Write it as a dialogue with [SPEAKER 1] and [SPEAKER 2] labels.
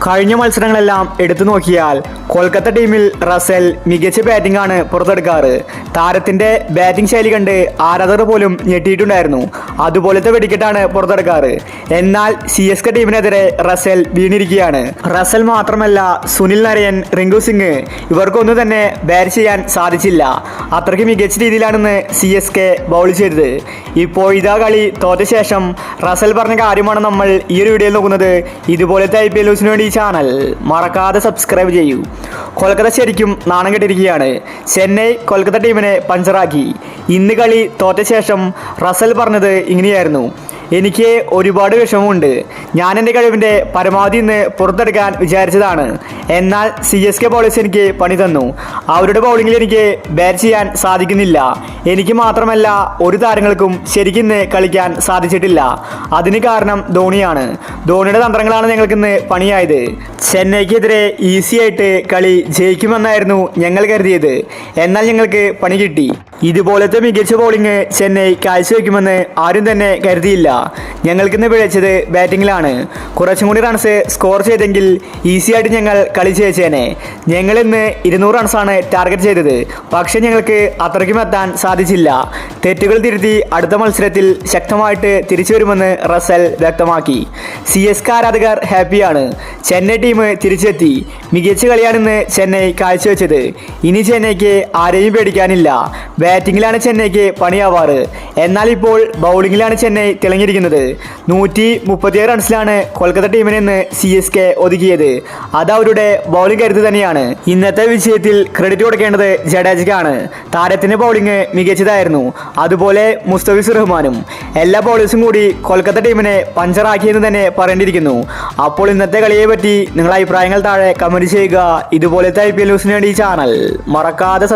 [SPEAKER 1] കഴിഞ്ഞ മത്സരങ്ങളെല്ലാം എടുത്തു നോക്കിയാൽ കൊൽക്കത്ത ടീമിൽ റസൽ മികച്ച ബാറ്റിംഗ് ആണ് പുറത്തെടുക്കാറ്. താരത്തിന്റെ ബാറ്റിംഗ് ശൈലി കണ്ട് ആരാധകർ പോലും ഞെട്ടിയിട്ടുണ്ടായിരുന്നു. അതുപോലത്തെ വെടിക്കെട്ടാണ് പുറത്തെടുക്കാറ്. എന്നാൽ CSK ടീമിനെതിരെ റസൽ വീണിരിക്കുകയാണ്. റസൽ മാത്രമല്ല, സുനിൽ നരയൻ, റിങ്കു സിംഗ് ഇവർക്കൊന്നും തന്നെ ബാറ്റ് ചെയ്യാൻ സാധിച്ചില്ല. അത്രയ്ക്ക് മികച്ച രീതിയിലാണെന്ന് CSK ബൗൾ ചെയ്തത്. ഇപ്പോൾ ഇതാ കളി തോറ്റ ശേഷം റസൽ പറഞ്ഞ കാര്യമാണ് നമ്മൾ ഈ ഒരു വീഡിയോയിൽ നോക്കുന്നത്. ഇതുപോലത്തെ IPL ന്യൂസിന് വേണ്ടി ഈ ചാനൽ മറക്കാതെ സബ്സ്ക്രൈബ് ചെയ്യൂ. കൊൽക്കത്ത ശരിക്കും നാണം കെട്ടിരിക്കുകയാണ്. ചെന്നൈ കൊൽക്കത്ത ടീമിനെ പഞ്ചറാക്കി. ഇന്ന് കളി തോറ്റ ശേഷം റസൽ പറഞ്ഞത് ഇങ്ങനെയായിരുന്നു: എനിക്ക് ഒരുപാട് വിഷമമുണ്ട്. ഞാൻ എൻ്റെ കഴിവിൻ്റെ പരമാവധി ഇന്ന് പുറത്തെടുക്കാൻ വിചാരിച്ചതാണ്. എന്നാൽ CSK ബോളേഴ്സ് എനിക്ക് പണി തന്നു. അവരുടെ ബൗളിങ്ങിൽ എനിക്ക് ബാറ്റ് ചെയ്യാൻ സാധിക്കുന്നില്ല. എനിക്ക് മാത്രമല്ല, ഒരു താരങ്ങൾക്കും ശരിക്കും ഇന്ന് കളിക്കാൻ സാധിച്ചിട്ടില്ല. അതിന് കാരണം ധോണിയാണ്. ധോണിയുടെ തന്ത്രങ്ങളാണ് ഞങ്ങൾക്കിന്ന് പണിയായത്. ചെന്നൈക്കെതിരെ ഈസി ആയിട്ട് കളി ജയിക്കുമെന്നായിരുന്നു ഞങ്ങൾ കരുതിയത്. എന്നാൽ ഞങ്ങൾക്ക് പണി കിട്ടി. ഇതുപോലത്തെ മികച്ച ബോളിംഗ് ചെന്നൈ കാഴ്ചവെക്കുമെന്ന് ആരും തന്നെ കരുതിയില്ല. ഞങ്ങൾക്കിന്ന് പിഴച്ചത് ബാറ്റിങ്ങിലാണ്. കുറച്ചും കൂടി റൺസ് സ്കോർ ചെയ്തെങ്കിൽ ഈസി ആയിട്ട് ഞങ്ങൾ കളി ജയിച്ചേനെ. ഞങ്ങൾ ഇന്ന് 200 റൺസാണ് ടാർഗറ്റ് ചെയ്തത്. പക്ഷെ ഞങ്ങൾക്ക് അത്രയ്ക്കും എത്താൻ സാധിച്ചില്ല. തെറ്റുകൾ തിരുത്തി അടുത്ത മത്സരത്തിൽ ശക്തമായിട്ട് തിരിച്ചു വരുമെന്ന് റസൽ വ്യക്തമാക്കി. CSK ആരാധകർ ഹാപ്പിയാണ്. ചെന്നൈ ടീം തിരിച്ചെത്തി. മികച്ച കളിയാണിന്ന് ചെന്നൈ കാഴ്ചവെച്ചത്. ഇനി ചെന്നൈക്ക് ആരെയും പേടിക്കാനില്ല. ബാറ്റിങ്ങിലാണ് ചെന്നൈക്ക് പണിയാവാറ്. എന്നാൽ ഇപ്പോൾ ബൗളിങ്ങിലാണ് ചെന്നൈ തിളങ്ങിയിരിക്കുന്നത്. 137 റൺസിലാണ് കൊൽക്കത്ത ടീമിനെ ഇന്ന് CSK ഒതുക്കിയത്. അത് അവരുടെ ബൗളിംഗ് കരുത്ത് തന്നെയാണ്. ഇന്നത്തെ വിജയത്തിൽ ക്രെഡിറ്റ് കൊടുക്കേണ്ടത് ജഡേജയ്ക്കാണ്. താരത്തിന്റെ ബൗളിംഗ് മികച്ചതായിരുന്നു. അതുപോലെ മുസ്തഫിസുർ റഹ്മാനും. എല്ലാ ബൗളേഴ്സും കൂടി കൊൽക്കത്ത ടീമിനെ പഞ്ചറാക്കിയെന്ന് തന്നെ പറയേണ്ടിയിരിക്കുന്നു. അപ്പോൾ ഇന്നത്തെ കളിയെ പറ്റി നിങ്ങളുടെ അഭിപ്രായങ്ങൾ താഴെ കമന്റ് ചെയ്യുക. ഇതുപോലത്തെ IPL ന്യൂസിന് വേണ്ടി ഈ ചാനൽ മറക്കാതെ